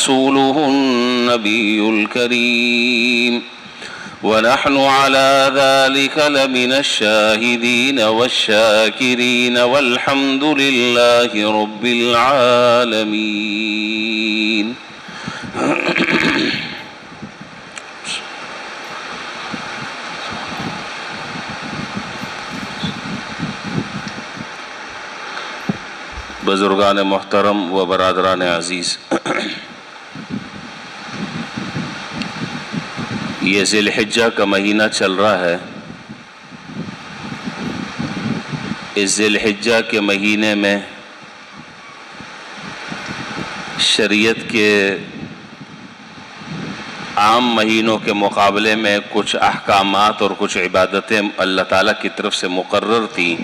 رسوله النبي الكريم ونحن على ذلك لمن الشاهدين والشاكرين والحمد لله رب العالمين. بزرگان محترم و برادران عزیز، یہ ذی الحجہ کا مہینہ چل رہا ہے. اس ذی الحجہ کے مہینے میں شریعت کے عام مہینوں کے مقابلے میں کچھ احکامات اور کچھ عبادتیں اللہ تعالیٰ کی طرف سے مقرر تھیں.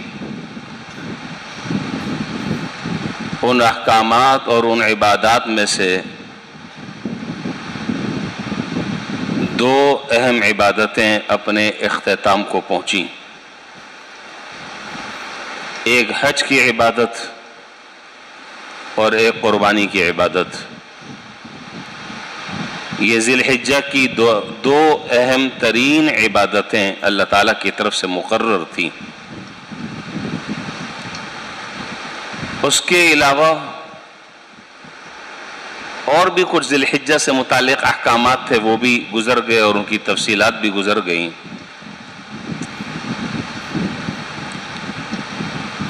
ان احکامات اور ان عبادات میں سے دو اہم عبادتیں اپنے اختتام کو پہنچیں. ایک حج کی عبادت اور ایک قربانی کی عبادت. یہ ذی الحجہ کی دو اہم ترین عبادتیں اللہ تعالیٰ کی طرف سے مقرر تھیں. اس کے علاوہ اور بھی کچھ ذی الحجہ سے متعلق احکامات تھے، وہ بھی گزر گئے اور ان کی تفصیلات بھی گزر گئیں.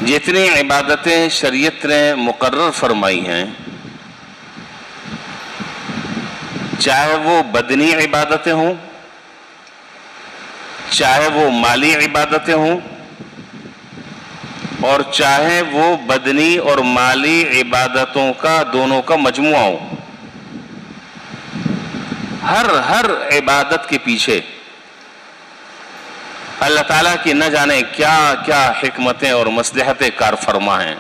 جتنی عبادتیں شریعت نے مقرر فرمائی ہیں، چاہے وہ بدنی عبادتیں ہوں، چاہے وہ مالی عبادتیں ہوں، اور چاہے وہ بدنی اور مالی عبادتوں کا دونوں کا مجموعہ ہو، ہر عبادت کے پیچھے اللہ تعالیٰ کی نہ جانے کیا کیا حکمتیں اور مصلحتیں کار فرما ہیں.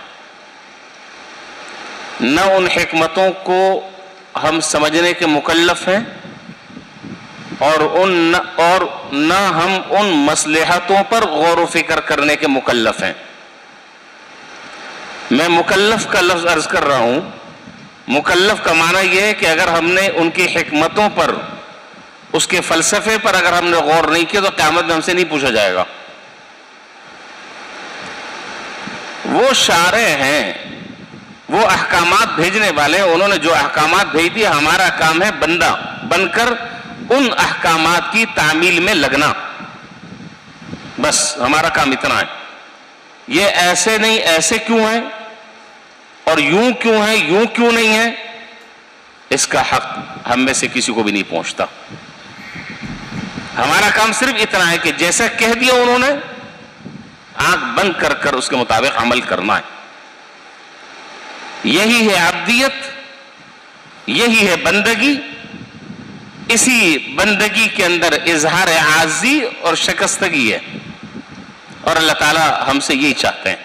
نہ ان حکمتوں کو ہم سمجھنے کے مکلف ہیں اور نہ ہم ان مصلحتوں پر غور و فکر کرنے کے مکلف ہیں. میں مکلف کا لفظ عرض کر رہا ہوں. مکلف کا معنی یہ ہے کہ اگر ہم نے ان کی حکمتوں پر، اس کے فلسفے پر اگر ہم نے غور نہیں کیا تو قیامت میں ہم سے نہیں پوچھا جائے گا. وہ شارع ہیں، وہ احکامات بھیجنے والے ہیں. انہوں نے جو احکامات بھیج دی، ہمارا کام ہے بندہ بن کر ان احکامات کی تعمیل میں لگنا. بس ہمارا کام اتنا ہے. یہ ایسے نہیں، ایسے کیوں ہیں اور یوں کیوں ہیں، یوں کیوں نہیں ہے، اس کا حق ہم میں سے کسی کو بھی نہیں پہنچتا. ہمارا کام صرف اتنا ہے کہ جیسا کہہ دیا انہوں نے، آنکھ بند کر کر اس کے مطابق عمل کرنا ہے. یہی ہے عبدیت، یہی ہے بندگی. اسی بندگی کے اندر اظہار عاجزی اور شکستگی ہے، اور اللہ تعالیٰ ہم سے یہی چاہتے ہیں.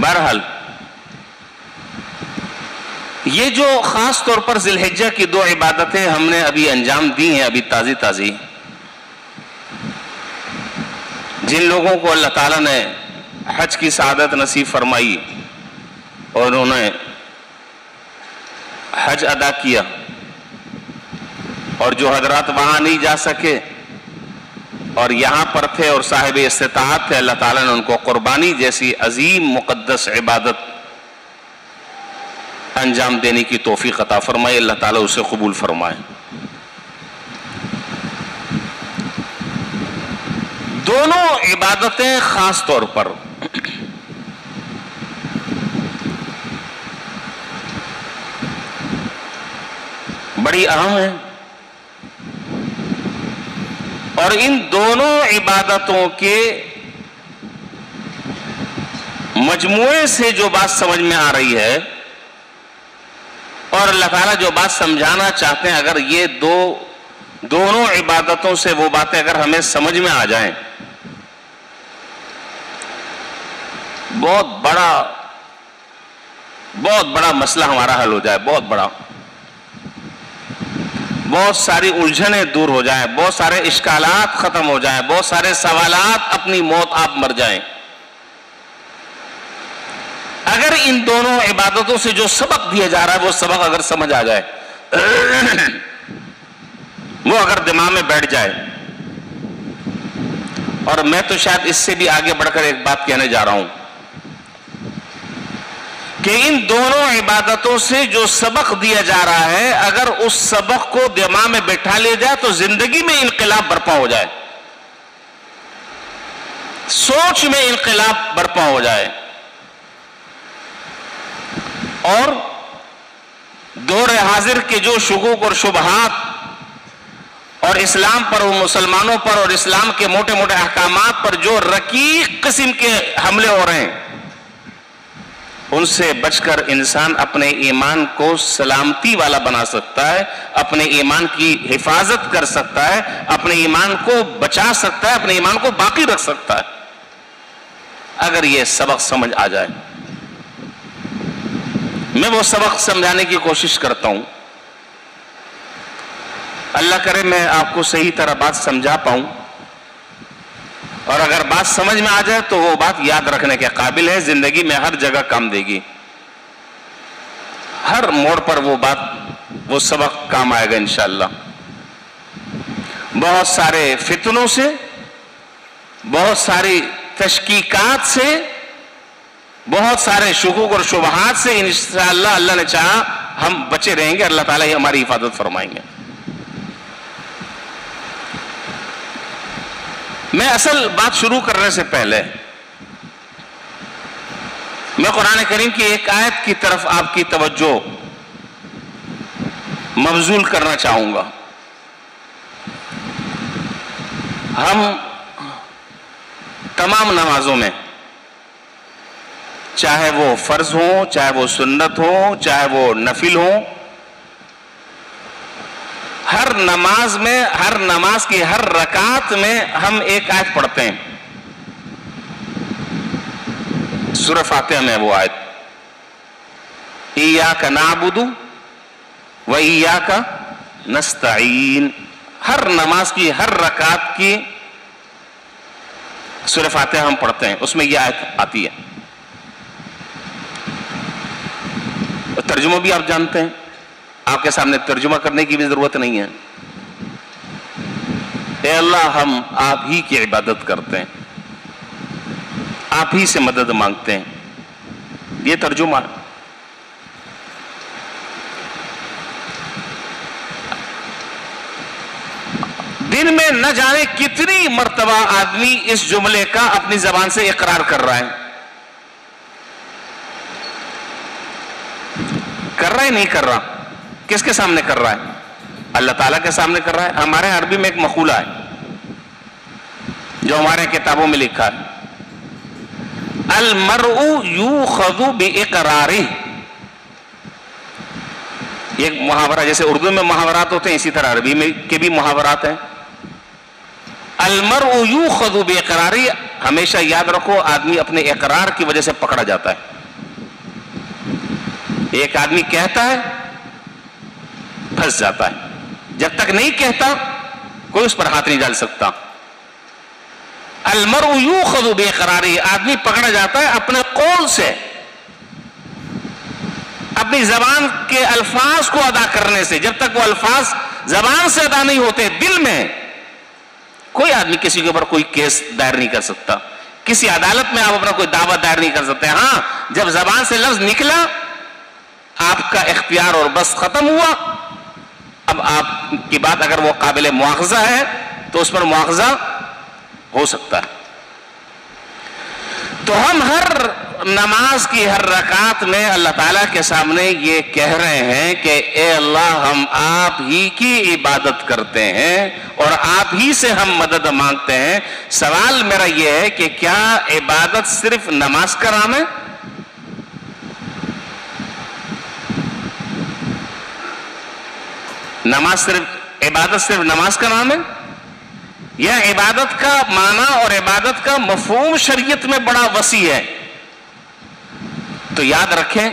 بہرحال یہ جو خاص طور پر ذی الحجہ کی دو عبادتیں ہم نے ابھی انجام دی ہیں، ابھی تازی، جن لوگوں کو اللہ تعالیٰ نے حج کی سعادت نصیب فرمائی اور انہوں نے حج ادا کیا، اور جو حضرات وہاں نہیں جا سکے اور یہاں پر تھے اور صاحب استطاعت تھے، اللہ تعالیٰ نے ان کو قربانی جیسی عظیم مقدس عبادت انجام دینے کی توفیق عطا فرمائے. اللہ تعالیٰ اسے قبول فرمائے. دونوں عبادتیں خاص طور پر بڑی اہم ہیں، اور ان دونوں عبادتوں کے مجموعے سے جو بات سمجھ میں آ رہی ہے اور اللہ تعالیٰ جو بات سمجھانا چاہتے ہیں، اگر یہ دونوں عبادتوں سے وہ باتیں اگر ہمیں سمجھ میں آ جائیں، بہت بڑا مسئلہ ہمارا حل ہو جائے. بہت ساری الجھنیں دور ہو جائیں، بہت سارے اشکالات ختم ہو جائیں، بہت سارے سوالات اپنی موت آپ مر جائیں. اگر ان دونوں عبادتوں سے جو سبق دیا جا رہا ہے وہ سبق اگر سمجھ آ جائے، وہ اگر دماغ میں بیٹھ جائے، اور میں تو شاید اس سے بھی آگے بڑھ کر ایک بات کہنے جا رہا ہوں کہ ان دونوں عبادتوں سے جو سبق دیا جا رہا ہے اگر اس سبق کو دماغ میں بٹھا لیا جائے تو زندگی میں انقلاب برپا ہو جائے، سوچ میں انقلاب برپا ہو جائے، اور دور حاضر کے جو شکوک اور شبہات اور اسلام پر اور مسلمانوں پر اور اسلام کے موٹے موٹے احکامات پر جو رقیق قسم کے حملے ہو رہے ہیں، ان سے بچ کر انسان اپنے ایمان کو سلامتی والا بنا سکتا ہے، اپنے ایمان کی حفاظت کر سکتا ہے، اپنے ایمان کو بچا سکتا ہے، اپنے ایمان کو باقی رکھ سکتا ہے اگر یہ سبق سمجھ آ جائے۔ میں وہ سبق سمجھانے کی کوشش کرتا ہوں، اللہ کرے میں آپ کو صحیح طرح بات سمجھا پاؤں، اور اگر بات سمجھ میں آ جائے تو وہ بات یاد رکھنے کے قابل ہے، زندگی میں ہر جگہ کام دے گی، ہر موڑ پر وہ بات وہ سبق کام آئے گا انشاءاللہ۔ بہت سارے فتنوں سے، بہت ساری تشکیکات سے، بہت سارے شکوک اور شبہات سے انشاءاللہ اللہ نے چاہا ہم بچے رہیں گے، اللہ تعالیٰ ہماری حفاظت فرمائیں گے۔ میں اصل بات شروع کرنے سے پہلے میں قرآن کریم کی ایک آیت کی طرف آپ کی توجہ مبذول کرنا چاہوں گا۔ ہم تمام نمازوں میں، چاہے وہ فرض ہوں، چاہے وہ سنت ہوں، چاہے وہ نفل ہوں، ہر نماز میں، ہر نماز کی ہر رکعت میں ہم ایک آیت پڑھتے ہیں، سورہ فاتحہ میں وہ آیت، ایاک نعبد و ایاک نستعین۔ ہر نماز کی ہر رکعت کی سورہ فاتحہ ہم پڑھتے ہیں، اس میں یہ آیت آتی ہے۔ ترجمہ بھی آپ جانتے ہیں، آپ کے سامنے ترجمہ کرنے کی بھی ضرورت نہیں ہے۔ اے اللہ ہم آپ ہی کی عبادت کرتے ہیں، آپ ہی سے مدد مانگتے ہیں، یہ ترجمہ ہے۔ دن میں نہ جانے کتنی مرتبہ آدمی اس جملے کا اپنی زبان سے اقرار کر رہا ہے، کر رہا ہے نہیں کر رہا؟ کس کے سامنے کر رہا ہے؟ اللہ تعالیٰ کے سامنے کر رہا ہے۔ ہمارے عربی میں ایک مقولہ ہے جو ہمارے کتابوں میں لکھا ہے، المرء یوخذ باقرارہ۔ ایک محاورہ، جیسے اردو میں محاورات ہوتے ہیں اسی طرح عربی میں کے بھی محاورات ہیں۔ المرء یوخذ باقرارہ، ہمیشہ یاد رکھو آدمی اپنے اقرار کی وجہ سے پکڑا جاتا ہے۔ ایک آدمی کہتا ہے پھنس جاتا ہے، جب تک نہیں کہتا کوئی اس پر ہاتھ نہیں ڈال سکتا۔ المرء یوخذ باقرارہ، آدمی پکڑا جاتا ہے اپنے قول سے، اپنی زبان کے الفاظ کو ادا کرنے سے۔ جب تک وہ الفاظ زبان سے ادا نہیں ہوتے، دل میں، کوئی آدمی کسی کے اوپر کوئی کیس دائر نہیں کر سکتا، کسی عدالت میں آپ اپنا کوئی دعویٰ دائر نہیں کر سکتے۔ ہاں جب زبان سے لفظ نکلا، آپ کا اختیار اور بس ختم ہوا، اب آپ کی بات اگر وہ قابل مواخذہ ہے تو اس پر مواخذہ ہو سکتا ہے۔ تو ہم ہر نماز کی ہر رکعت میں اللہ تعالیٰ کے سامنے یہ کہہ رہے ہیں کہ اے اللہ ہم آپ ہی کی عبادت کرتے ہیں اور آپ ہی سے ہم مدد مانگتے ہیں۔ سوال میرا یہ ہے کہ کیا عبادت صرف نماز کا نام ہے؟ عبادت صرف نماز کا نام ہے؟ یا عبادت کا معنی اور عبادت کا مفہوم شریعت میں بڑا وسیع ہے؟ تو یاد رکھیں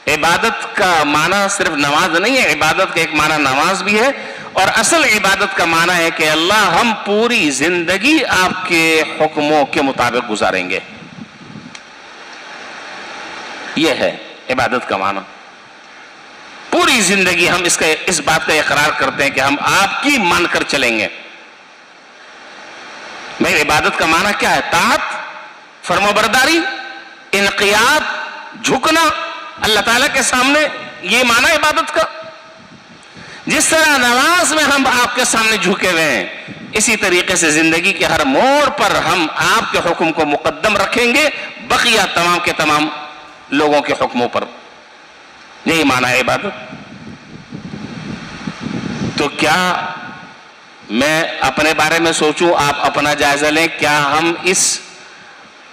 عبادت کا معنی صرف نماز نہیں ہے، عبادت کا ایک معنی نماز بھی ہے، اور اصل عبادت کا معنی ہے کہ اللہ ہم پوری زندگی آپ کے حکموں کے مطابق گزاریں گے۔ یہ ہے عبادت کا معنی. پوری زندگی ہم اس بات کا اقرار کرتے ہیں کہ ہم آپ کی مان کر چلیں گے. میری عبادت کا معنی کیا ہے؟ طاعت، فرمانبرداری، انقیاد، جھکنا اللہ تعالیٰ کے سامنے، یہ معنی عبادت کا. جس طرح نماز میں ہم آپ کے سامنے جھکے ہوئے ہیں، اسی طریقے سے زندگی کے ہر موڑ پر ہم آپ کے حکم کو مقدم رکھیں گے بقیہ تمام کے تمام لوگوں کے حکموں پر. یہی معنی ہے عبادت. تو کیا میں اپنے بارے میں سوچوں، آپ اپنا جائزہ لیں، کیا ہم اس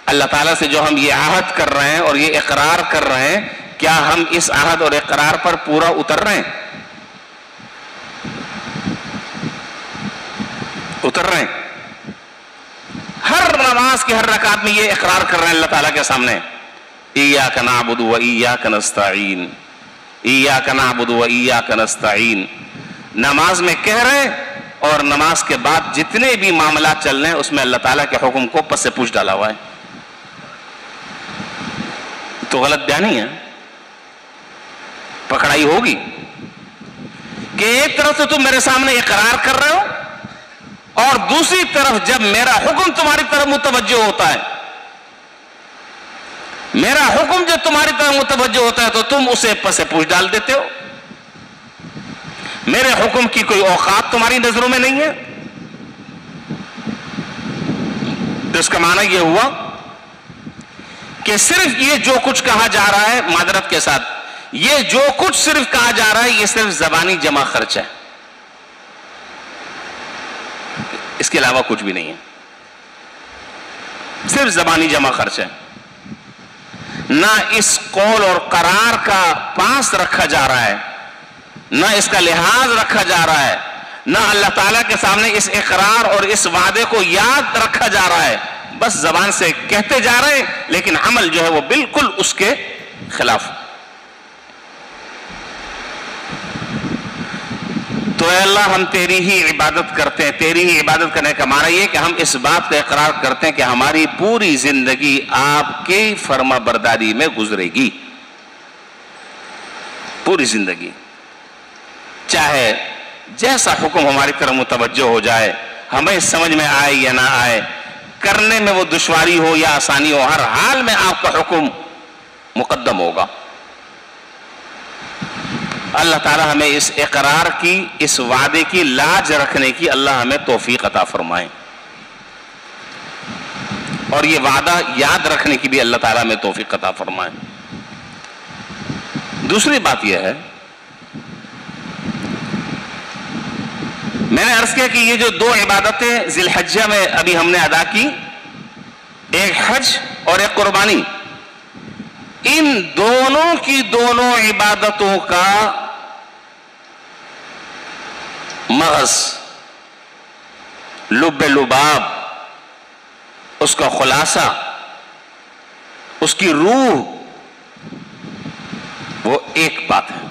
اللہ تعالیٰ سے جو ہم یہ عہد کر رہے ہیں اور یہ اقرار کر رہے ہیں، کیا ہم اس عہد اور اقرار پر پورا اتر رہے ہیں؟ اتر رہے ہیں. ہر نماز کی ہر رکعت میں یہ اقرار کر رہے ہیں اللہ تعالیٰ کے سامنے، ایاک نعبد و ایاک نستعین، ایاک نعبد و ایاک نستعین. نماز میں کہہ رہے ہیں اور نماز کے بعد جتنے بھی معاملات چل رہے ہیں اس میں اللہ تعالیٰ کے حکم کو پس سے پوچھ ڈالا ہوا ہے. تو غلط بیانی ہے، پکڑائی ہوگی کہ ایک طرف سے تم میرے سامنے اقرار کر رہے ہو اور دوسری طرف جب میرا حکم تمہاری طرف متوجہ ہوتا ہے، میرا حکم جب تمہاری طرف متوجہ ہوتا ہے تو تم اسے پس پوچھ ڈال دیتے ہو. میرے حکم کی کوئی اوقات تمہاری نظروں میں نہیں ہے. تو اس کا معنی یہ ہوا کہ صرف یہ جو کچھ کہا جا رہا ہے، معذرت کے ساتھ، یہ جو کچھ صرف کہا جا رہا ہے یہ صرف زبانی جمع خرچ ہے، اس کے علاوہ کچھ بھی نہیں ہے. صرف زبانی جمع خرچ ہے. نہ اس قول اور قرار کا پاس رکھا جا رہا ہے، نہ اس کا لحاظ رکھا جا رہا ہے، نہ اللہ تعالیٰ کے سامنے اس اقرار اور اس وعدے کو یاد رکھا جا رہا ہے. بس زبان سے کہتے جا رہے ہیں لیکن عمل جو ہے وہ بالکل اس کے خلاف. تو اے اللہ ہم تیری ہی عبادت کرتے ہیں. تیری ہی عبادت کرنے کا معنی یہ کہ ہم اس بات کا اقرار کرتے ہیں کہ ہماری پوری زندگی آپ کی فرما برداری میں گزرے گی. پوری زندگی چاہے جیسا حکم ہماری طرف متوجہ ہو جائے، ہمیں سمجھ میں آئے یا نہ آئے، کرنے میں وہ دشواری ہو یا آسانی ہو، ہر حال میں آپ کا حکم مقدم ہوگا. اللہ تعالیٰ ہمیں اس اقرار کی، اس وعدے کی لاج رکھنے کی اللہ ہمیں توفیق عطا فرمائے، اور یہ وعدہ یاد رکھنے کی بھی اللہ تعالیٰ ہمیں توفیق عطا فرمائے. دوسری بات یہ ہے، میں نے عرض کیا کہ یہ جو دو عبادتیں ذی الحجہ میں ابھی ہم نے ادا کی، ایک حج اور ایک قربانی، ان دونوں کی دونوں عبادتوں کا مغز، لب لباب، اس کا خلاصہ، اس کی روح، وہ ایک بات ہے،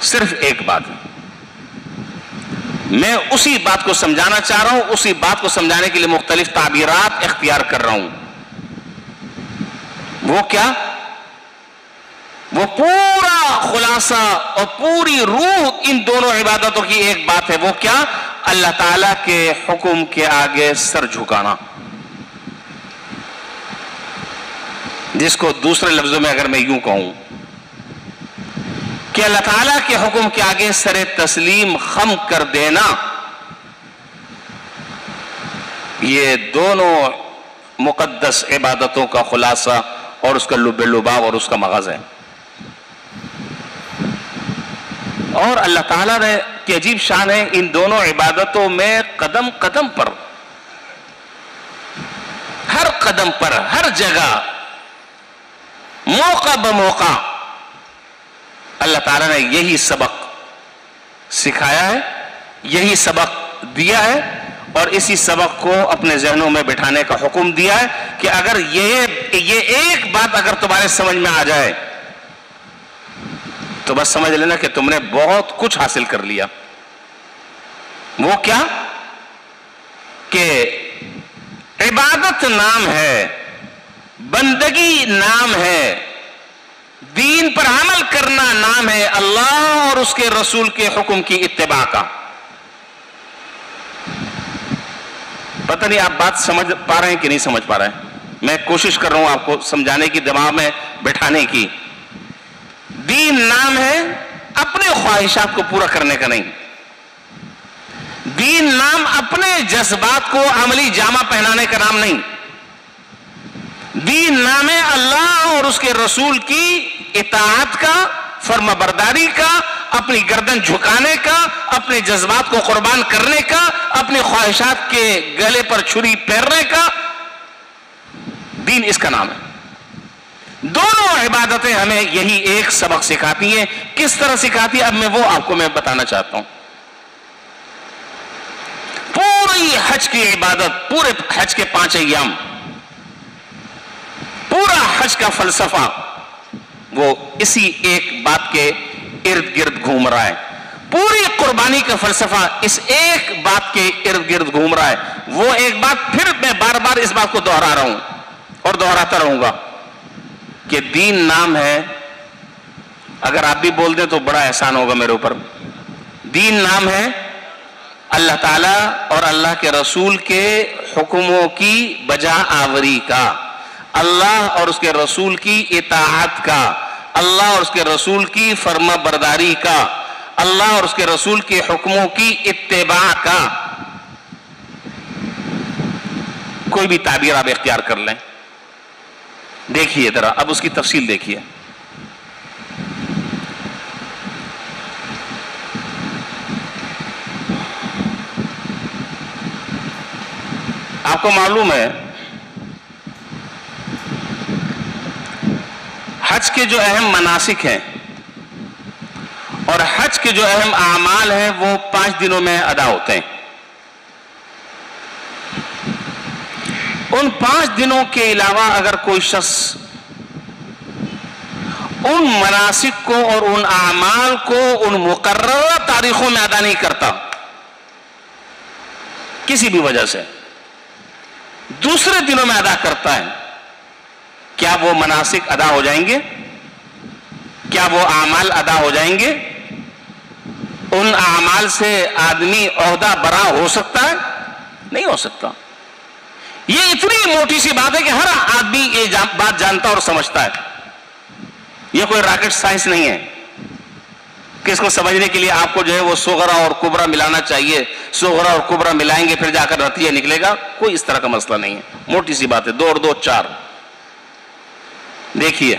صرف ایک بات ہے. میں اسی بات کو سمجھانا چاہ رہا ہوں، اسی بات کو سمجھانے کے لیے مختلف تعبیرات اختیار کر رہا ہوں. وہ کیا؟ وہ پورا خلاصہ اور پوری روح ان دونوں عبادتوں کی ایک بات ہے. وہ کیا؟ اللہ تعالیٰ کے حکم کے آگے سر جھکانا، جس کو دوسرے لفظوں میں اگر میں یوں کہوں کہ اللہ تعالیٰ کے حکم کے آگے سر تسلیم خم کر دینا، یہ دونوں مقدس عبادتوں کا خلاصہ اور اس کا لب لباب اور اس کا مغز ہے. اور اللہ تعالیٰ نے کی عجیب شان ہے ان دونوں عبادتوں میں قدم قدم پر، ہر قدم پر، ہر جگہ، موقع بموقع اللہ تعالیٰ نے یہی سبق سکھایا ہے، یہی سبق دیا ہے، اور اسی سبق کو اپنے ذہنوں میں بٹھانے کا حکم دیا ہے کہ اگر یہ ایک بات اگر تمہارے سمجھ میں آ جائے تو بس سمجھ لینا کہ تم نے بہت کچھ حاصل کر لیا. وہ کیا؟ کہ عبادت نام ہے بندگی نام ہے، دین پر عمل کرنا نام ہے اللہ اور اس کے رسول کے حکم کی اتباع کا۔ پتہ نہیں آپ بات سمجھ پا رہے ہیں کہ نہیں سمجھ پا رہے ہیں، میں کوشش کر رہا ہوں آپ کو سمجھانے کی، دماغ میں بٹھانے کی۔ دین نام ہے اپنے خواہشات کو پورا کرنے کا نہیں، دین نام اپنے جذبات کو عملی جامہ پہنانے کا نام نہیں، دین نام ہے اللہ اور اس کے رسول کی اطاعت کا، فرما برداری کا، اپنی گردن جھکانے کا، اپنے جذبات کو قربان کرنے کا، اپنی خواہشات کے گلے پر چھری پھیرنے کا، دین اس کا نام ہے۔ دونوں عبادتیں ہمیں یہی ایک سبق سکھاتی ہیں۔ کس طرح سکھاتی ہے اب میں وہ آپ کو بتانا چاہتا ہوں۔ پوری حج کی عبادت، پورے حج کے 5 ایام، پورا حج کا فلسفہ وہ اسی ایک بات کے ارد گرد گھوم رہا ہے۔ پوری قربانی کا فلسفہ اس ایک بات کے ارد گرد گھوم رہا ہے۔ وہ ایک بات پھر میں بار بار اس بات کو دہرا رہا ہوں اور دہراتا رہوں گا کہ دین نام ہے، اگر آپ بھی بول دیں تو بڑا احسان ہوگا میرے اوپر۔ دین نام ہے اللہ تعالیٰ اور اللہ کے رسول کے حکموں کی بجا آوری کا، اللہ اور اس کے رسول کی اطاعت کا، اللہ اور اس کے رسول کی فرما برداری کا، اللہ اور اس کے رسول کے حکموں کی اتباع کا۔ کوئی بھی تعبیر آپ اختیار کر لیں، دیکھیے ذرا اب اس کی تفصیل دیکھیے۔ آپ کو معلوم ہے حج کے جو اہم مناسک ہیں اور حج کے جو اہم اعمال ہیں وہ 5 دنوں میں ادا ہوتے ہیں۔ ان 5 دنوں کے علاوہ اگر کوئی شخص ان مناسک کو اور ان اعمال کو ان مقررہ تاریخوں میں ادا نہیں کرتا، کسی بھی وجہ سے دوسرے دنوں میں ادا کرتا ہے، کیا وہ مناسک ادا ہو جائیں گے؟ کیا وہ اعمال ادا ہو جائیں گے؟ ان اعمال سے آدمی عہدہ برا ہو سکتا ہے؟ نہیں ہو سکتا۔ یہ اتنی موٹی سی بات ہے کہ ہر آدمی یہ بات جانتا اور سمجھتا ہے۔ یہ کوئی راکٹ سائنس نہیں ہے کہ اس کو سمجھنے کے لیے آپ کو جو ہے وہ صغرا اور کبرا ملانا چاہیے، صغرا اور کبرا ملائیں گے پھر جا کر نتیجہ نکلے گا۔ کوئی اس طرح کا مسئلہ نہیں ہے، موٹی سی بات ہے، 2 اور 2 4۔ دیکھیے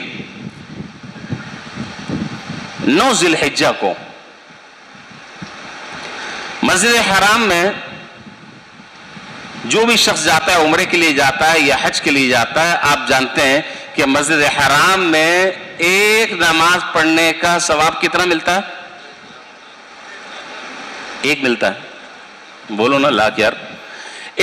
9 ذی الحجہ کو مسجد حرام میں جو بھی شخص جاتا ہے، عمرے کے لیے جاتا ہے یا حج کے لیے جاتا ہے، آپ جانتے ہیں کہ مسجد حرام میں ایک نماز پڑھنے کا ثواب کتنا ملتا ہے؟ ایک ملتا ہے، بولو نا لاکھ یار۔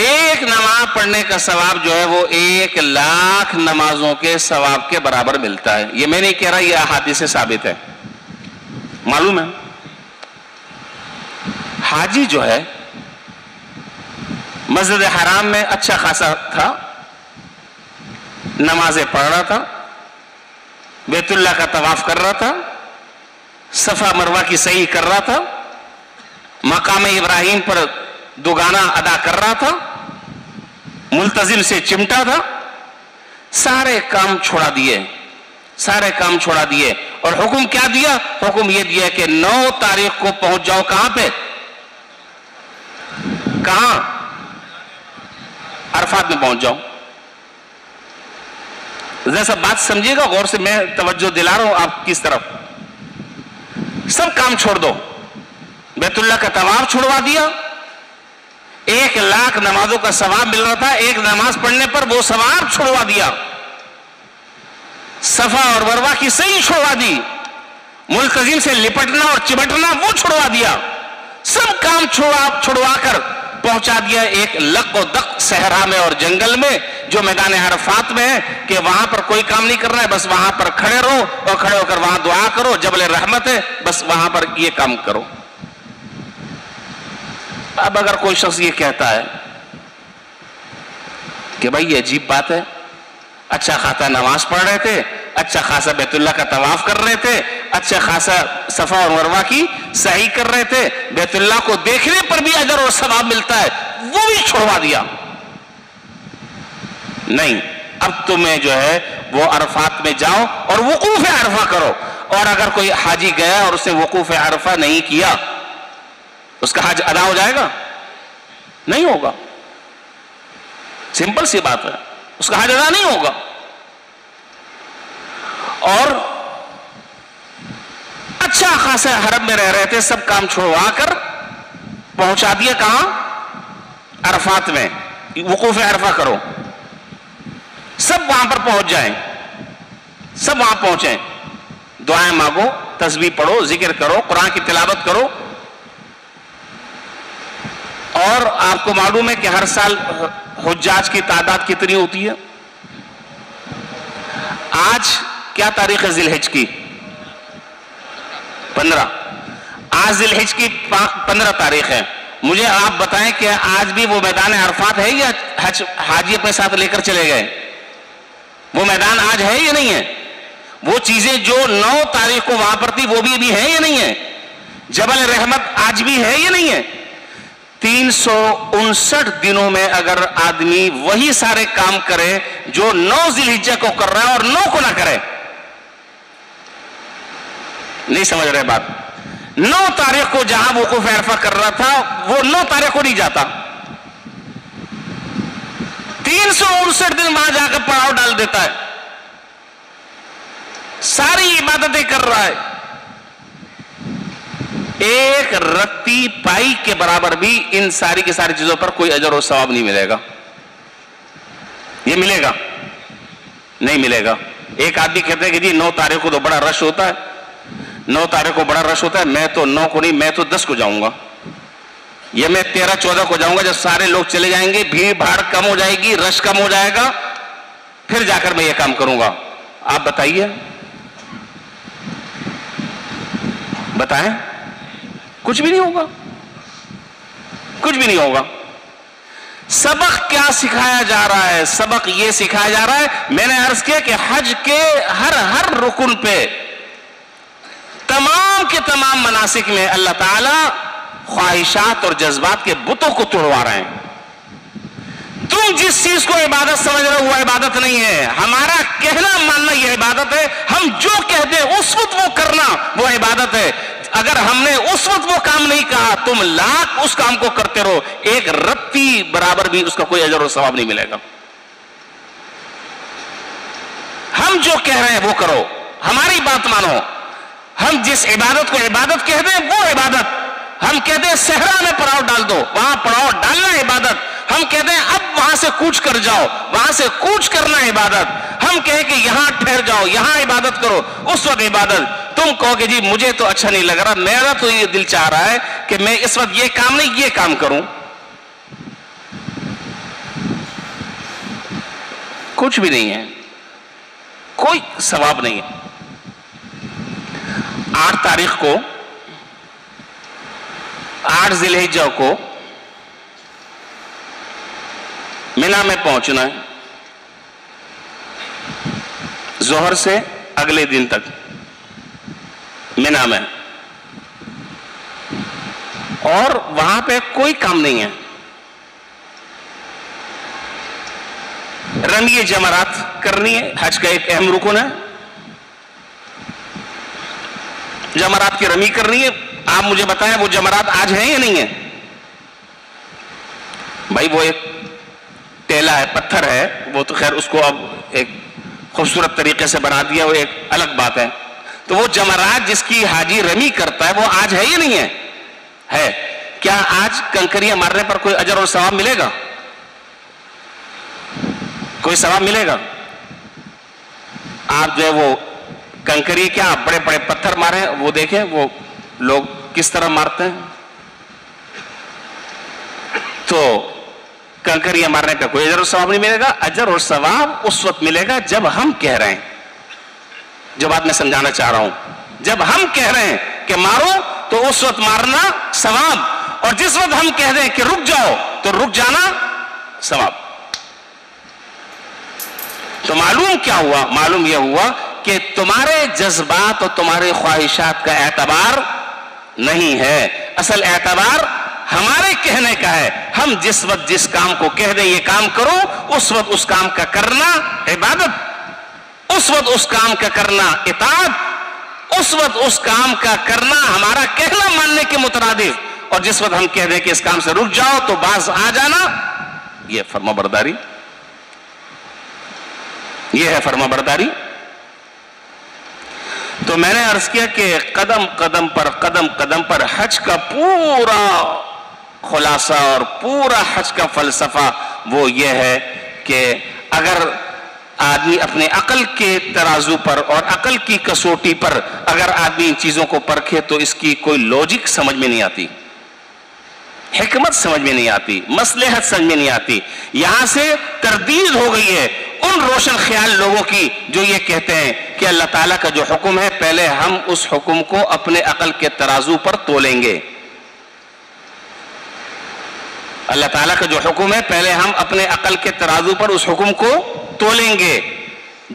ایک نماز پڑھنے کا ثواب جو ہے وہ 1,00,000 نمازوں کے ثواب کے برابر ملتا ہے۔ یہ میں نہیں کہہ رہا، یہ احادیث سے ثابت ہے، معلوم ہے۔ حاجی جو ہے مسجد حرام میں اچھا خاصا تھا، نمازیں پڑھ رہا تھا، بیت اللہ کا طواف کر رہا تھا، صفا مروہ کی سعی کر رہا تھا، مقام ابراہیم پر دوگانا ادا کر رہا تھا، ملتزم سے چمٹا تھا، سارے کام چھوڑا دیے، سارے کام چھوڑا دیے، اور حکم کیا دیا؟ حکم یہ دیا کہ 9 تاریخ کو پہنچ جاؤ کہاں پہ؟ کہاں؟ عرفات میں پہنچ جاؤ۔ ذرا سا بات سمجھیے گا غور سے، میں توجہ دلا رہا ہوں آپ کس طرف۔ سب کام چھوڑ دو، بیت اللہ کا طواف چھوڑوا دیا، 1,00,000 نمازوں کا ثواب مل رہا تھا، ایک نماز پڑھنے پر وہ ثواب چھوڑوا دیا، صفا اور مروہ کی سعی چھوڑوا دی، ملتزم سے لپٹنا اور چمٹنا وہ چھوڑوا دیا، سب کام چھوڑوا کر پہنچا دیا ایک لق و دق صحرا میں اور جنگل میں جو میدان عرفات میں ہے، کہ وہاں پر کوئی کام نہیں کرنا ہے، بس وہاں پر کھڑے رہو اور کھڑے ہو کر وہاں دعا کرو، جبل رحمت ہے، بس وہاں پر یہ کام کرو۔ اب اگر کوئی شخص یہ کہتا ہے کہ بھائی یہ عجیب بات ہے، اچھا خاصا نماز پڑھ رہے تھے، اچھا خاصا بیت اللہ کا طواف کر رہے تھے، اچھا خاصا صفا اور مروہ کی سعی کر رہے تھے، بیت اللہ کو دیکھنے پر بھی اجر اور ثواب ملتا ہے، وہ بھی چھوڑوا دیا. نہیں، اب تمہیں جو ہے وہ عرفات میں جاؤ اور وقوف عرفہ کرو. اور اگر کوئی حاجی گیا اور اس نے وقوف عرفہ نہیں کیا، اس کا حج ادا ہو جائے گا؟ نہیں ہوگا. سمپل سی بات ہے، اس کا حج ادا نہیں ہوگا. اور اچھا خاصا حرم میں رہ رہے تھے، سب کام چھوڑوا کر پہنچا دیا کہاں؟ عرفات میں. وقوف عرفہ کرو، سب وہاں پر پہنچ جائیں، سب وہاں پہنچیں، دعائیں مانگو، تسبیح پڑھو، ذکر کرو، قرآن کی تلاوت کرو. اور آپ کو معلوم ہے کہ ہر سال حجاج کی تعداد کتنی ہوتی ہے؟ آج کیا تاریخ ہے ذی الحج کی؟ 15. آج ذی الحج کی 15 تاریخ ہے. مجھے آپ بتائیں کہ آج بھی وہ میدان عرفات ہے یا حاجی اپنے ساتھ لے کر چلے گئے؟ وہ میدان آج ہے یا نہیں ہے؟ وہ چیزیں جو 9 تاریخ کو وہاں پر تھی وہ بھی ابھی ہے یا نہیں ہے؟ جبل رحمت آج بھی ہے یا نہیں ہے؟ 359 دنوں میں اگر آدمی وہی سارے کام کرے جو 9 ذی الحجہ کو کر رہا ہے اور 9 کو نہ کرے، نہیں سمجھ رہے بات. 9 تاریخ کو جہاں وقوف عرفہ کر رہا تھا وہ 9 تاریخ کو نہیں جاتا، 359 دن وہاں جا کر پڑاؤ ڈال دیتا ہے، ساری عبادتیں کر رہا ہے. ایک رتی پائی کے برابر بھی ان ساری کی ساری چیزوں پر کوئی اجر و ثواب نہیں ملے گا. یہ ملے گا؟ نہیں ملے گا. ایک آدمی کہتے ہیں کہ جی 9 تاریخ کو تو بڑا رش ہوتا ہے، 9 تاریخ کو بڑا رش ہوتا ہے، میں تو 9 کو نہیں، میں تو 10 کو جاؤں گا، یہ میں 13-14 کو جاؤں گا، جب سارے لوگ چلے جائیں گے، بھیڑ بھاڑ کم ہو جائے گی، رش کم ہو جائے گا، پھر جا کر میں یہ کام کروں گا. آپ بتائیے، بتائیں. کچھ بھی نہیں ہوگا، کچھ بھی نہیں ہوگا. سبق کیا سکھایا جا رہا ہے؟ سبق یہ سکھایا جا رہا ہے، میں نے عرض کیا کہ حج کے ہر رکن پہ، تمام کے تمام مناسک میں اللہ تعالیٰ خواہشات اور جذبات کے بتوں کو توڑوا رہے ہیں. تم جس چیز کو عبادت سمجھ رہے ہو وہ عبادت نہیں ہے. ہمارا کہنا ماننا یہ عبادت ہے. ہم جو کہتے ہیں اس وقت وہ کرنا وہ عبادت ہے. اگر ہم نے اس وقت وہ کام نہیں کہا، تم لاکھ اس کام کو کرتے رہو، ایک رتی برابر بھی اس کا کوئی اجر و ثواب نہیں ملے گا. ہم جو کہہ رہے ہیں وہ کرو، ہماری بات مانو. ہم جس عبادت کو عبادت کہتے ہیں وہ عبادت. ہم کہتے ہیں صحرا میں پڑاؤ ڈال دو، وہاں پڑاؤ ڈالنا عبادت. ہم کہتے ہیں اب وہاں سے کوچ کر جاؤ، وہاں سے کوچ کرنا عبادت. ہم کہیں کہ یہاں ٹھہر جاؤ، یہاں عبادت کرو، اس وقت عبادت. تم کہو کہ جی مجھے تو اچھا نہیں لگ رہا، میرا تو یہ دل چاہ رہا ہے کہ میں اس وقت یہ کام نہیں یہ کام کروں. کچھ بھی نہیں ہے، کوئی ثواب نہیں ہے. 8 تاریخ کو، 8 ذی الحجہ کو مینا میں پہنچنا ہے، ظہر سے اگلے دن تک مینا میں، اور وہاں پہ کوئی کام نہیں ہے. رمی جمرات کرنی ہے، حج کا ایک اہم رکن ہے. جمرات کی رمی کرنی ہے. آپ مجھے بتائیں وہ جمرات آج ہیں یا نہیں ہیں؟ بھائی وہ ایک ٹیلا ہے، پتھر ہے، وہ تو خیر اس کو اب ایک خوبصورت طریقے سے بنا دیا، وہ ایک الگ بات ہے. تو وہ جمرات جس کی حاجی رمی کرتا ہے وہ آج ہے یا نہیں ہے؟ ہے. کیا آج کنکریاں مارنے پر کوئی اجر اور ثواب ملے گا؟ کوئی ثواب ملے گا؟ آپ جو ہے وہ کنکری کیا بڑے بڑے پتھر مارے، وہ دیکھیں وہ لوگ کس طرح مارتے ہیں. تو کنکریاں مارنے کا کوئی اجر و ثواب نہیں ملے گا. اجر اور ثواب اس وقت ملے گا جب ہم کہہ رہے ہیں، جو بات میں سمجھانا چاہ رہا ہوں، جب ہم کہہ رہے ہیں کہ مارو تو اس وقت مارنا ثواب، اور جس وقت ہم کہہ دیں کہ رک جاؤ تو رک جانا ثواب. تو معلوم کیا ہوا؟ معلوم یہ ہوا کہ تمہارے جذبات اور تمہارے خواہشات کا اعتبار نہیں ہے، اصل اعتبار ہمارے کہنے کا ہے۔ ہم جس وقت جس کام کو کہہ دیں یہ کام کرو، اس وقت اس کام کا کرنا عبادت، اس وقت اس کام کا کرنا اطاعت، اس وقت اس کام کا کرنا ہمارا کہنا ماننے کے مترادف، اور جس وقت ہم کہہ دیں کہ اس کام سے رک جاؤ تو باز آ جانا، یہ فرما برداری، یہ ہے فرما برداری۔ تو میں نے عرض کیا کہ قدم قدم پر حج کا پورا خلاصہ اور پورا حج کا فلسفہ وہ یہ ہے کہ اگر آدمی اپنے عقل کے ترازو پر اور عقل کی کسوٹی پر اگر آدمی ان چیزوں کو پرکھے تو اس کی کوئی لوجک سمجھ میں نہیں آتی، حکمت سمجھ میں نہیں آتی، مصلحت سمجھ میں نہیں آتی۔ یہاں سے تردید ہو گئی ہے ان روشن خیال لوگوں کی جو یہ کہتے ہیں کہ اللہ تعالیٰ کا جو حکم ہے پہلے ہم اس حکم کو اپنے عقل کے ترازو پر تولیں گے، اللہ تعالیٰ کا جو حکم ہے پہلے ہم اپنے عقل کے ترازو پر اس حکم کو تولیں گے،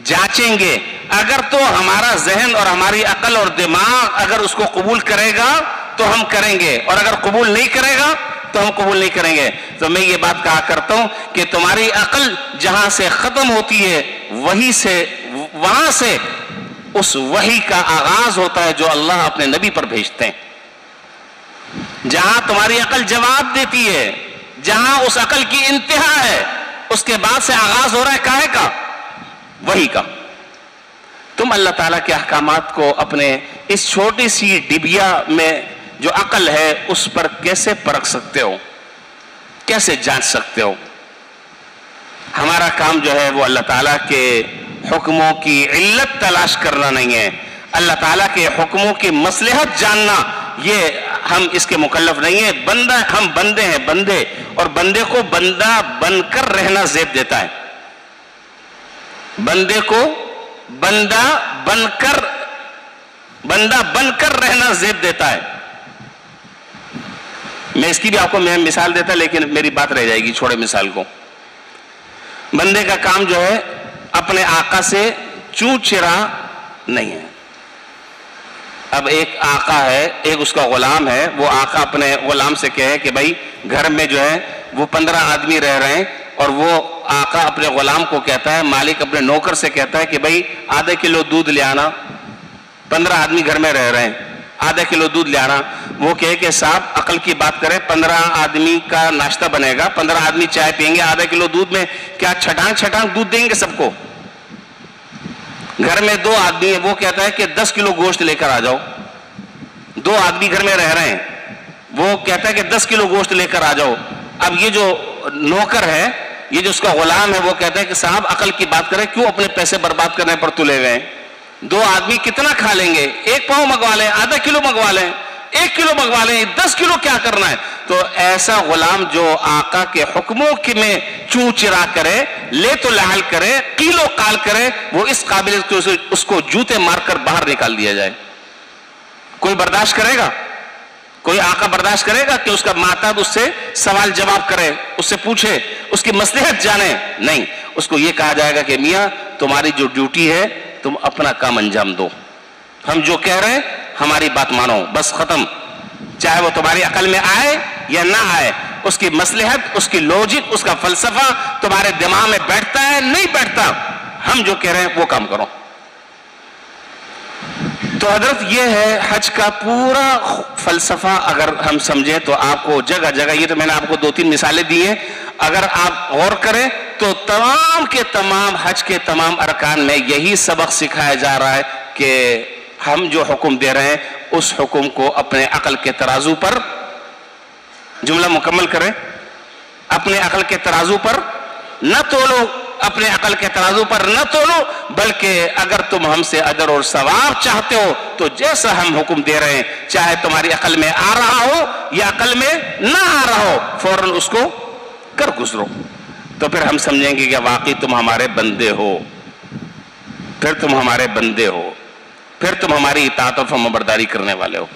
جانچیں گے، اگر تو ہمارا ذہن اور ہماری عقل اور دماغ اگر اس کو قبول کرے گا تو ہم کریں گے، اور اگر قبول نہیں کرے گا تو ہم قبول نہیں کریں گے۔ تو میں یہ بات کہا کرتا ہوں کہ تمہاری عقل جہاں سے ختم ہوتی ہے وہاں سے اس وحی کا آغاز ہوتا ہے جو اللہ اپنے نبی پر بھیجتے ہیں۔ جہاں تمہاری عقل جواب دیتی ہے، جہاں اس عقل کی انتہا ہے، اس کے بعد سے آغاز ہو رہا ہے کاہے کا؟ وحی کا۔ تم اللہ تعالیٰ کے احکامات کو اپنے اس چھوٹی سی ڈبیا میں جو عقل ہے اس پر کیسے پرکھ سکتے ہو، کیسے جانچ سکتے ہو؟ ہمارا کام جو ہے وہ اللہ تعالیٰ کے حکموں کی علت تلاش کرنا نہیں ہے، اللہ تعالیٰ کے حکموں کی مصلحت جاننا، یہ ہم اس کے مکلف نہیں ہیں۔ بندہ، ہم بندے ہیں، بندے، اور بندے کو بندہ بن کر رہنا زیب دیتا ہے، بندے کو بندہ بن کر رہنا زیب دیتا ہے۔ میں اس کی بھی آپ کو مثال دیتا لیکن میری بات رہ جائے گی، چھوڑے مثال کو۔ بندے کا کام جو ہے اپنے آقا سے چوں چرا نہیں ہے۔ اب ایک آقا ہے، ایک اس کا غلام ہے، وہ آقا اپنے غلام سے کہے کہ بھائی گھر میں جو ہے وہ 15 آدمی رہ رہے ہیں، اور وہ آقا اپنے غلام کو کہتا ہے، مالک اپنے نوکر سے کہتا ہے کہ بھائی آدھا کلو دودھ لے آنا، 15 آدمی گھر میں رہ رہے ہیں، آدھا کلو دودھ لے آنا۔ وہ کہے کہ صاحب عقل کی بات کرے، 15 آدمی کا ناشتہ بنے گا، 15 آدمی چائے پئیں گے، آدھا کلو دودھ میں کیا چھٹانگ دودھ دیں گے سب کو؟ گھر میں 2 آدمی ہیں، وہ کہتا ہے کہ 10 کلو گوشت لے کر آ جاؤ۔ 2 آدمی گھر میں رہ رہے ہیں، وہ کہتا ہے کہ 10 کلو گوشت لے کر آ جاؤ۔ اب یہ جو نوکر ہے، یہ جو اس کا غلام ہے، وہ کہتا ہے کہ صاحب عقل کی بات کرے، کیوں اپنے پیسے برباد کرنے پر تلے ہوئے ہیں؟ 2 آدمی کتنا کھا لیں گے؟ 1 پاؤ منگوا لیں، آدھا کلو منگوا لیں، 1 کلو منگوا لیں، 10 کلو کیا کرنا ہے؟ تو ایسا غلام جو آقا کے حکموں میں چوں چرا کرے، لے تو لحل کرے، قیل و قال کرے، وہ اس قابل اس کو جوتے مار کر باہر نکال دیا جائے۔ کوئی برداشت کرے گا؟ کوئی آقا برداشت کرے گا کہ اس کا ماتحت اس سے سوال جواب کرے، اس سے پوچھے، اس کی مصلحت جانے؟ نہیں، اس کو یہ کہا جائے گا کہ میاں تمہاری جو ڈیوٹی ہے تم اپنا کام انجام دو، ہم جو کہہ رہے ہیں ہماری بات مانو، بس ختم۔ چاہے وہ تمہاری عقل میں آئے یا نہ آئے، اس کی مصلحت، اس کی لوجک، اس کا فلسفہ تمہارے دماغ میں بیٹھتا ہے نہیں بیٹھتا، ہم جو کہہ رہے ہیں وہ کام کرو۔ تو حضرت یہ ہے حج کا پورا فلسفہ، اگر ہم سمجھیں تو آپ کو جگہ جگہ، یہ تو میں نے آپ کو 2-3 مثالیں دی ہیں، اگر آپ غور کریں تو تمام کے تمام حج کے تمام ارکان میں یہی سبق سکھایا جا رہا ہے کہ ہم جو حکم دے رہے ہیں اس حکم کو اپنے عقل کے ترازو پر، جملہ مکمل کریں، اپنے عقل کے ترازو پر نہ تولو، اپنے عقل کے ترازو پر نہ تولو، بلکہ اگر تم ہم سے اجر اور ثواب چاہتے ہو تو جیسا ہم حکم دے رہے ہیں، چاہے تمہاری عقل میں آ رہا ہو یا عقل میں نہ آ رہا ہو، فوراً اس کو کر گزرو۔ تو پھر ہم سمجھیں گے کہ واقعی تم ہمارے بندے ہو، پھر تم ہمارے بندے ہو، پھر تم ہماری اطاعت و فرمانبرداری کرنے والے ہو۔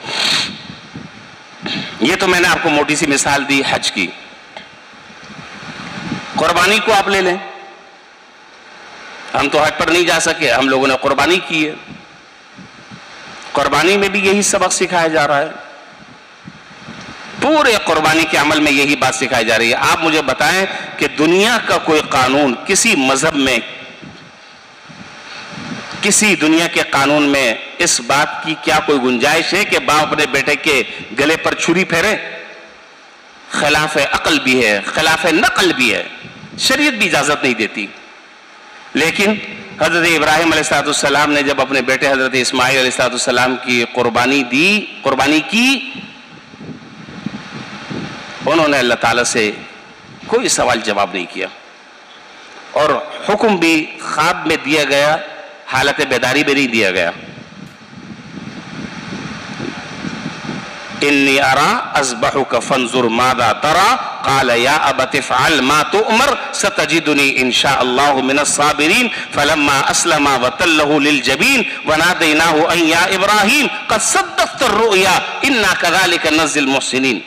یہ تو میں نے آپ کو موٹی سی مثال دی حج کی۔ قربانی کو آپ لے لیں، ہم تو حج پر نہیں جا سکے، ہم لوگوں نے قربانی کی ہے، قربانی میں بھی یہی سبق سکھایا جا رہا ہے، پورے قربانی کے عمل میں یہی بات سکھائی جا رہی ہے۔ آپ مجھے بتائیں کہ دنیا کا کوئی قانون کسی مذہب میں، کسی دنیا کے قانون میں اس بات کی کیا کوئی گنجائش ہے کہ باپ اپنے بیٹے کے گلے پر چھری پھیرے؟ خلاف عقل بھی ہے، خلاف نقل بھی ہے، شریعت بھی اجازت نہیں دیتی۔ لیکن حضرت ابراہیم علیہ السلام نے جب اپنے بیٹے حضرت اسماعیل علیہ السلام کی قربانی کی، انہوں نے اللہ تعالیٰ سے کوئی سوال جواب نہیں کیا، اور حکم بھی خواب میں دیا گیا، حالت بیداری میں نہیں دیا گیا۔ انی ارا اذبحک فانظر ماذا ترى قال یا ابت افعل ما تؤمر ستجدنی ان شاء اللہ من الصابرین فلما اسلم وتلہ للجبین ونادیناہ ان یا ابراہیم قد صدقت الرؤیا انا كذلك نجزی المحسنین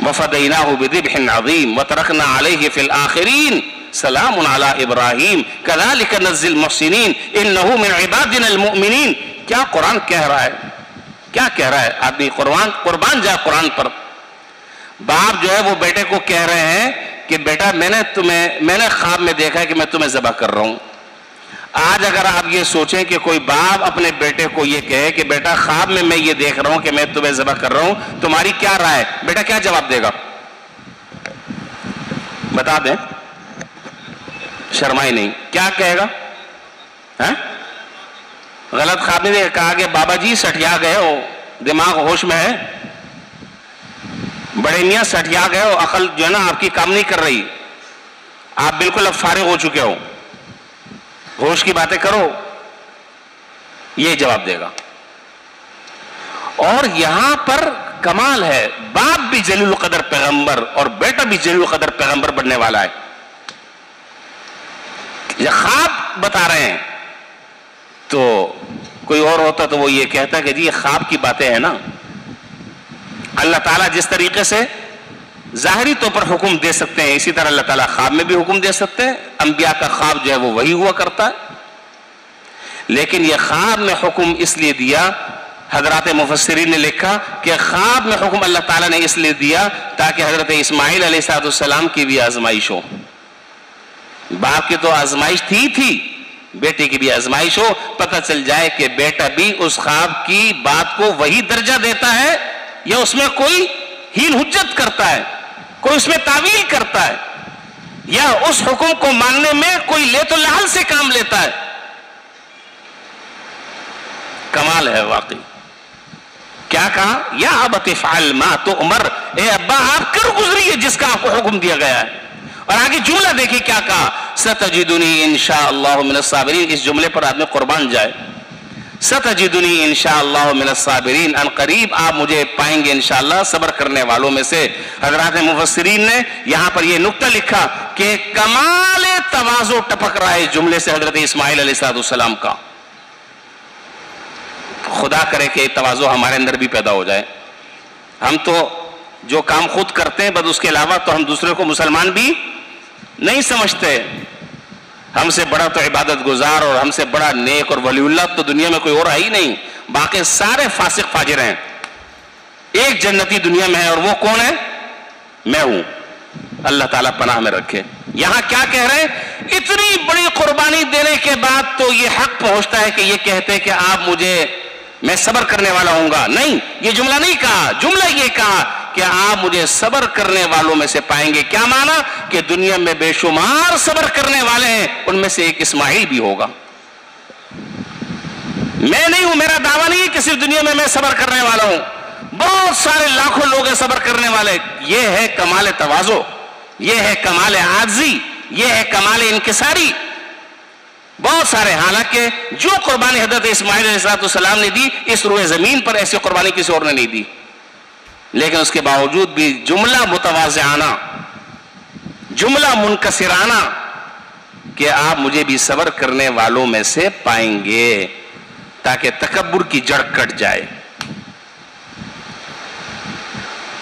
وفدیناہ بذبح عظیم وترکنا علیہ فی الآخرین سلام علی ابراہیم كذلك نجزی المحسنین انہ من عبادنا المؤمنین۔ کیا قرآن کہہ رہا ہے، کیا کہہ رہا ہے آدمی؟ قربان جا قرآن پر۔ باپ جو ہے وہ بیٹے کو کہہ رہے ہیں کہ بیٹا میں نے خواب میں دیکھا ہے کہ میں تمہیں ذبح کر رہا ہوں۔ آج اگر آپ یہ سوچیں کہ کوئی باپ اپنے بیٹے کو یہ کہے کہ بیٹا خواب میں یہ دیکھ رہا ہوں کہ میں تمہیں ذبح کر رہا ہوں، تمہاری کیا رائے ہے؟ بیٹا کیا جواب دے گا؟ بتا دیں، شرمائی نہیں، کیا کہے گا؟ غلط خواب میں کہا کہ بابا جی سٹیا گئے ہو، دماغ ہوش میں ہے، بڑے میاں سٹیا گئے ہو، عقل جو ہے نا آپ کی کام نہیں کر رہی، آپ بالکل اب فارغ ہو چکے ہو، ہوش کی باتیں کرو، یہ جواب دے گا۔ اور یہاں پر کمال ہے، باپ بھی جلیل القدر پیغمبر اور بیٹا بھی جلیل القدر پیغمبر بننے والا ہے۔ یہ خواب بتا رہے ہیں، تو کوئی اور ہوتا تو وہ یہ کہتا کہ جی یہ خواب کی باتیں ہیں نا۔ اللہ تعالیٰ جس طریقے سے ظاہری طور پر حکم دے سکتے ہیں، اسی طرح اللہ تعالیٰ خواب میں بھی حکم دے سکتے ہیں۔ انبیاء کا خواب جو ہے وہ وہی ہوا کرتا ہے، لیکن یہ خواب میں حکم اس لیے دیا، حضرات مفسرین نے لکھا کہ خواب میں حکم اللہ تعالیٰ نے اس لیے دیا تاکہ حضرت اسماعیل علیہ السلام کی بھی آزمائش ہو۔ باپ کی تو آزمائش تھی، بیٹے کی بھی آزمائش ہو، پتہ چل جائے کہ بیٹا بھی اس خواب کی بات کو وہی درجہ دیتا ہے یا اس میں کوئی ہیل حجت کرتا ہے، کوئی اس میں تعویل کرتا ہے، یا اس حکم کو ماننے میں کوئی لیت و لحل سے کام لیتا ہے۔ کمال ہے واقعی۔ کیا کہا؟ یا ابت افعل ما تؤمر، اے ابا آپ کر گزریے جس کا آپ کو حکم دیا گیا ہے۔ اور آگے جملہ دیکھیں کیا کہا، ستجدنی انشاءاللہ من الصابرین۔ اس جملے پر آدمی قربان جائے، ستجدنی انشاءاللہ من الصابرین، ان قریب آپ مجھے پائیں گے انشاءاللہ صبر کرنے والوں میں سے۔ حضرات مفسرین نے یہاں پر یہ نقطہ لکھا کہ کمال تواضع ٹپک رہا ہے جملے سے حضرت اسماعیل علیہ السلام کا۔ خدا کرے کہ تواضع ہمارے اندر بھی پیدا ہو جائے۔ ہم تو جو کام خود کرتے ہیں بس اس کے علاوہ تو ہم دوسرے کو مسلمان بھی نہیں سمجھتے۔ ہم سے بڑا تو عبادت گزار اور ہم سے بڑا نیک اور ولی اللہ تو دنیا میں کوئی اور ہے ہی نہیں، باقی سارے فاسق فاجر ہیں۔ ایک جنتی دنیا میں ہے اور وہ کون ہے؟ میں ہوں۔ اللہ تعالیٰ پناہ میں رکھے۔ یہاں کیا کہہ رہے ہیں؟ اتنی بڑی قربانی دینے کے بعد تو یہ حق پہنچتا ہے کہ یہ کہتے کہ آپ مجھے، میں صبر کرنے والا ہوں گا۔ نہیں، یہ جملہ نہیں کہا، جملہ یہ کہا کہ آپ مجھے صبر کرنے والوں میں سے پائیں گے۔ کیا معنی؟ کہ دنیا میں بے شمار صبر کرنے والے ہیں، ان میں سے ایک اسماعیل بھی ہوگا۔ میں نہیں ہوں، میرا دعویٰ نہیں ہے کہ صرف دنیا میں صبر کرنے والا ہوں، بہت سارے لاکھوں لوگ ہیں صبر کرنے والے۔ یہ ہے کمال تواضع، یہ ہے کمال عاجزی، یہ ہے کمال انکساری۔ بہت سارے، حالانکہ جو قربانی حضرت اسماعیل علیہ السلام نے دی اس روئے زمین پر ایسی قربانی کسی اور نے نہیں دی، لیکن اس کے باوجود بھی جملہ متواضعانہ، جملہ منکسرانہ کہ آپ مجھے بھی صبر کرنے والوں میں سے پائیں گے، تاکہ تکبر کی جڑ کٹ جائے۔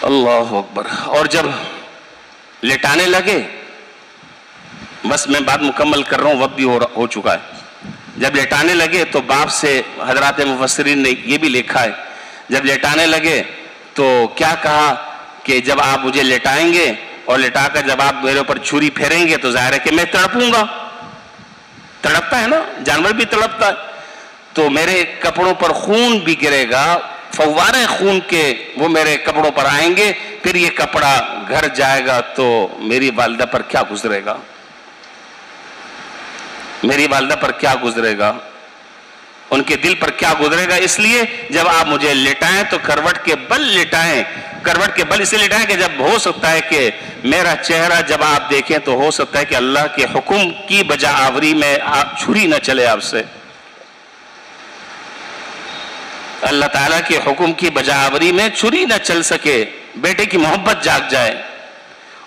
اللہ اکبر۔ اور جب لٹانے لگے بس میں بات مکمل کر رہا ہوں، وقت بھی ہو چکا ہے. جب لٹانے لگے تو باپ سے حضرات مفسرین نے یہ بھی لکھا ہے، جب لٹانے لگے تو کیا کہا کہ جب آپ مجھے لٹائیں گے اور لٹا کر جب آپ میرے اوپر چھری پھیریں گے تو ظاہر ہے کہ میں تڑپوں گا. تڑپتا ہے نا، جانور بھی تڑپتا ہے. تو میرے کپڑوں پر خون بھی گرے گا، فوارے خون کے وہ میرے کپڑوں پر آئیں گے، پھر یہ کپڑا گھر جائے گا تو میری والدہ پر کیا گزرے گا، میری والدہ پر کیا گزرے گا، ان کے دل پر کیا گزرے گا. اس لیے جب آپ مجھے لٹائیں تو کروٹ کے بل لٹائیں. کروٹ کے بل اسے لٹائیں کہ جب ہو سکتا ہے کہ میرا چہرہ جب آپ دیکھیں تو ہو سکتا ہے کہ اللہ کے حکم کی بجا آوری میں چھری نہ چلے آپ سے، اللہ تعالیٰ کے حکم کی بجا آوری میں چھری نہ چل سکے، بیٹے کی محبت جاگ جائے.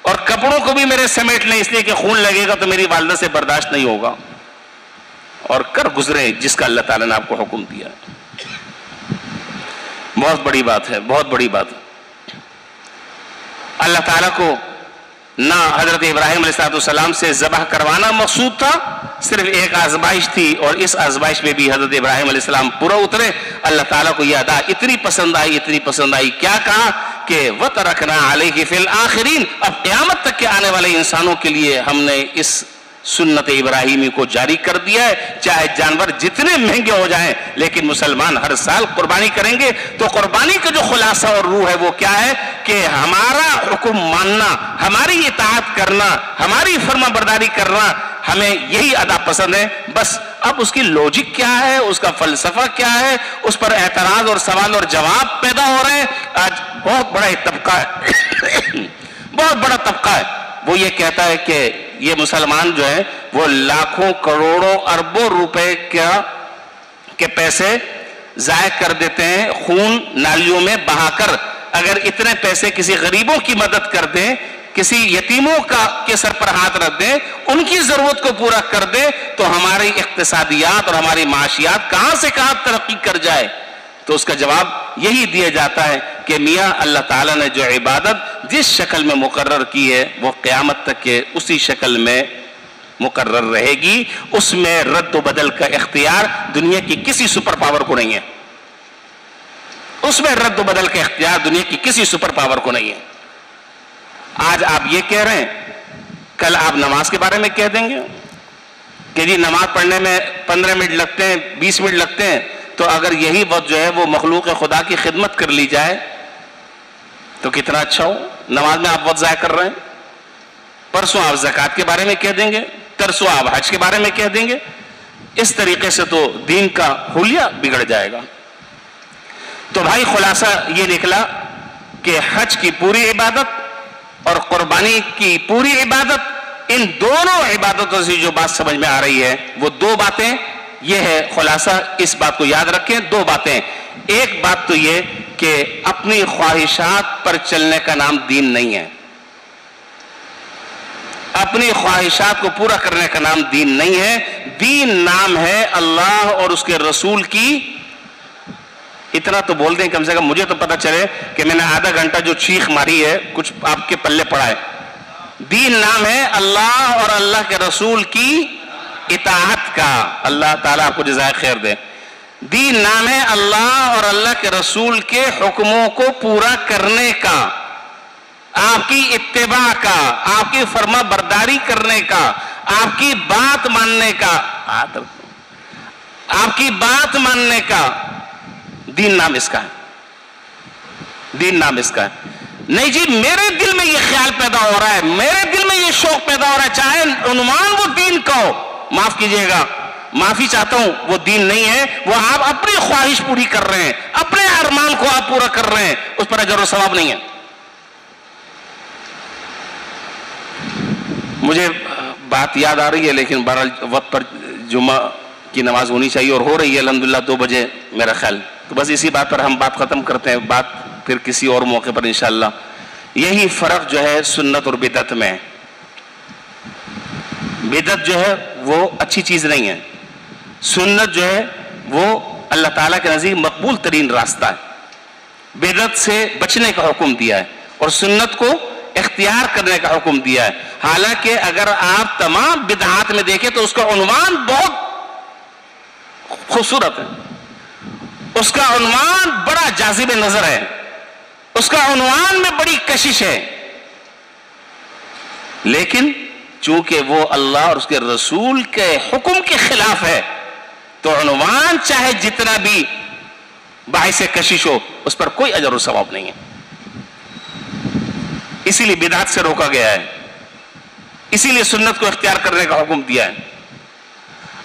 اور کپڑوں کو بھی میرے سمیٹ لیں اس لیے کہ خون لگے گا تو میری والدہ سے برداشت نہیں ہوگا، اور کر گزرے جس کا اللہ تعالیٰ نے آپ کو حکم دیا. بہت بڑی بات ہے، بہت بڑی بات ہے. اللہ تعالیٰ کو نہ حضرت ابراہیم علیہ السلام سے ذبح کروانا مقصود تھا، صرف ایک آزمائش تھی، اور اس آزمائش میں بھی حضرت ابراہیم علیہ السلام پورا اترے. اللہ تعالیٰ کو یہ ادا اتنی پسند آئی، اتنی پسند آئی، کیا کہا کہ وَتَرَكْنَا عَلَيْهِ فِي الْآخِرِينَ. اب قیامت تک کے آنے والے انسانوں کے لیے ہم نے اس سنت ابراہیمی کو جاری کر دیا ہے. چاہے جانور جتنے مہنگے ہو جائیں لیکن مسلمان ہر سال قربانی کریں گے. تو قربانی کا جو خلاصہ اور روح ہے وہ کیا ہے کہ ہمارا حکم ماننا، ہماری اطاعت کرنا، ہماری فرما برداری کرنا، ہمیں یہی ادا پسند ہے. بس اب اس کی لوجک کیا ہے، اس کا فلسفہ کیا ہے، اس پر اعتراض اور سوال اور جواب پیدا ہو رہے ہیں. آج بہت بڑا ایک طبقہ ہے بہت بڑا طبقہ ہے، وہ یہ کہتا ہے کہ یہ مسلمان جو ہے وہ لاکھوں کروڑوں اربوں روپے کے پیسے ضائع کر دیتے ہیں خون نالیوں میں بہا کر. اگر اتنے پیسے کسی غریبوں کی مدد کر دیں، کسی یتیموں کے سر پر ہاتھ رکھ دیں، ان کی ضرورت کو پورا کر دیں، تو ہماری اقتصادیات اور ہماری معاشیات کہاں سے کہاں ترقی کر جائے. تو اس کا جواب یہی دیا جاتا ہے کہ میاں اللہ تعالیٰ نے جو عبادت جس شکل میں مقرر کی ہے وہ قیامت تک کے اسی شکل میں مقرر رہے گی. اس میں رد و بدل کا اختیار دنیا کی کسی سپر پاور کو نہیں ہے. اس میں رد و بدل کا اختیار دنیا کی کسی سپر پاور کو نہیں ہے. آج آپ یہ کہہ رہے ہیں، کل آپ نماز کے بارے میں کہہ دیں گے کہ جی نماز پڑھنے میں 15 منٹ لگتے ہیں، 20 منٹ لگتے ہیں. تو اگر یہی وقت جو ہے وہ مخلوق خدا کی خدمت کر لی جائے تو کتنا اچھا ہو. نماز میں آپ وقت ضائع کر رہے ہیں. پرسوں آپ زکوٰۃ کے بارے میں کہہ دیں گے، ترسوں آپ حج کے بارے میں کہہ دیں گے. اس طریقے سے تو دین کا حلیہ بگڑ جائے گا. تو بھائی خلاصہ یہ نکلا کہ حج کی پوری عبادت اور قربانی کی پوری عبادت، ان دونوں عبادتوں سے جو بات سمجھ میں آ رہی ہے وہ دو باتیں. یہ ہے خلاصہ، اس بات کو یاد رکھیں. دو باتیں. ایک بات تو یہ کہ اپنی خواہشات پر چلنے کا نام دین نہیں ہے. اپنی خواہشات کو پورا کرنے کا نام دین نہیں ہے. دین نام ہے اللہ اور اس کے رسول کی. اتنا تو بول دیں کم سے کم، مجھے تو پتہ چلے کہ میں نے آدھا گھنٹہ جو چیخ ماری ہے کچھ آپ کے پلے پڑا ہے. دین نام ہے اللہ اور اللہ کے رسول کی اطاعت کا. اللہ تعالیٰ آپ کو جزائے خیر دے. دین نام ہے اللہ اور اللہ کے رسول کے حکموں کو پورا کرنے کا، آپ کی اتباع کا، آپ کی فرما برداری کرنے کا، آپ کی بات ماننے کا، آپ کی بات ماننے کا. دین نام اس کا ہے. دین نام اس کا ہے. نہیں جی میرے دل میں یہ خیال پیدا ہو رہا ہے، میرے دل میں یہ شوق پیدا ہو رہا ہے، چاہے عنوان وہ دین کا ہو، معاف کیجئے گا، معافی چاہتا ہوں، وہ دین نہیں ہے. وہ آپ اپنی خواہش پوری کر رہے ہیں، اپنے ارمان کو آپ پورا کر رہے ہیں، اس پر اجر و ثواب نہیں ہے. مجھے بات یاد آ رہی ہے لیکن بہرحال وقت پر جمعہ کی نماز ہونی چاہیے اور ہو رہی ہے الحمدللہ 2 بجے میرا خیال. تو بس اسی بات پر ہم بات ختم کرتے ہیں، بات پھر کسی اور موقع پر انشاءاللہ. یہی فرق جو ہے سنت اور بدعت میں. بدعت جو ہے وہ اچھی چیز نہیں ہے، سنت جو ہے وہ اللہ تعالیٰ کے نزدیک مقبول ترین راستہ ہے. بدعت سے بچنے کا حکم دیا ہے اور سنت کو اختیار کرنے کا حکم دیا ہے. حالانکہ اگر آپ تمام بدعات میں دیکھیں تو اس کا عنوان بہت خوبصورت ہے, اس کا عنوان بڑا جاذب نظر ہے, اس کا عنوان میں بڑی کشش ہے, لیکن چونکہ وہ اللہ اور اس کے رسول کے حکم کے خلاف ہے تو عنوان چاہے جتنا بھی باعث کشش ہو اس پر کوئی اجر و ثواب نہیں ہے. اسی لیے بدعت سے روکا گیا ہے, اسی لیے سنت کو اختیار کرنے کا حکم دیا ہے.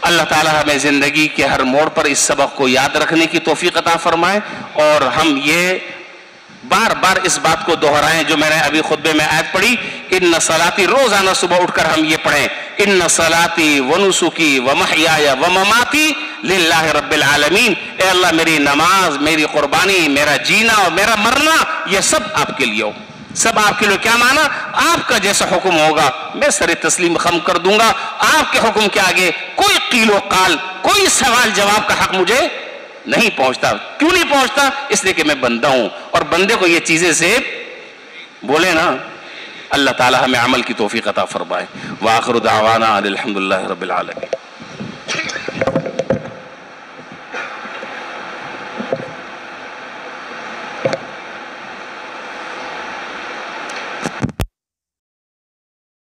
اللہ تعالی ہمیں زندگی کے ہر موڑ پر اس سبق کو یاد رکھنے کی توفیق عطا فرمائے, اور ہم یہ بار بار اس بات کو دہرائیں جو میں نے ابھی خطبے میں آیت پڑھی, ان صلاتی, روزانہ صبح اٹھ کر ہم یہ پڑھیں, ان صلاتی و نسکی و محیایا و مماتی للہ رب العالمین. اے اللہ میری نماز, میری قربانی, میرا جینا اور میرا مرنا یہ سب آپ کے لیے ہو, سب آپ کے لیے. کیا مانا؟ آپ کا جیسا حکم ہوگا میں سر تسلیم خم کر دوں گا, آپ کے حکم کے آگے کوئی قیل و قال, کوئی سوال جواب کا حق مجھے نہیں پہنچتا. کیوں نہیں پہنچتا؟ اس لیے کہ میں بندہ ہوں, اور بندے کو یہ چیزیں سے بولے نا. اللہ تعالی ہمیں عمل کی توفیق عطا فرمائے. وآخر دعوانا الحمدللہ رب العالمین.